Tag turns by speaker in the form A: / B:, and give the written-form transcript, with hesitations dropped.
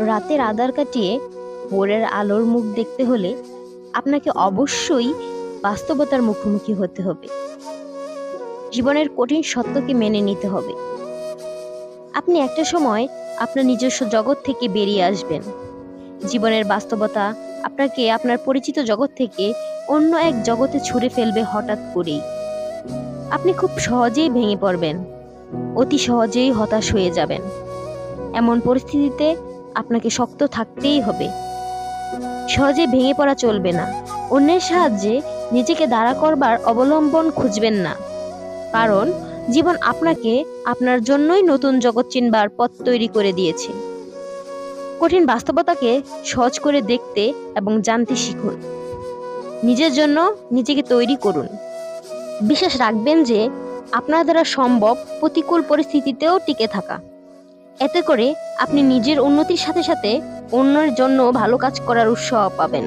A: রাতের আঁধার কাটিয়ে ভোরের আলোর মুখ দেখতে হলে আপনাকে অবশ্যই বাস্তবতার মুখোমুখি হতে হবে। জীবনের কঠিন সত্যকে মেনে নিতে হবে। আপনি একটা সময় আপনার নিজস্ব জগৎ থেকে বেরিয়ে আসবেন। জীবনের বাস্তবতা আপনাকে আপনার পরিচিত জগৎ থেকে অন্য এক জগতে ছুঁড়ে ফেলবে হঠাৎ করেই। আপনি খুব সহজেই ভেঙে পড়বেন, অতি সহজেই হতাশ হয়ে যাবেন। এমন পরিস্থিতিতে আপনাকে শক্ত থাকতেই হবে। সহজে ভেঙে পড়া চলবে না। অন্যের সাহায্যে নিজেকে দাঁড়া করবার অবলম্বন খুঁজবেন না, কারণ জীবন আপনাকে আপনার জন্যই নতুন জগৎ চিনবার পথ তৈরি করে দিয়েছে। কঠিন বাস্তবতাকে সহজ করে দেখতে এবং জানতে শিখুন। নিজের জন্য নিজেকে তৈরি করুন। বিশ্বাস রাখবেন যে আপনার দ্বারা সম্ভব প্রতিকূল পরিস্থিতিতেও টিকে থাকা। এতে করে আপনি নিজের উন্নতির সাথে সাথে অন্যের জন্য ভালো কাজ করার উৎসাহ পাবেন।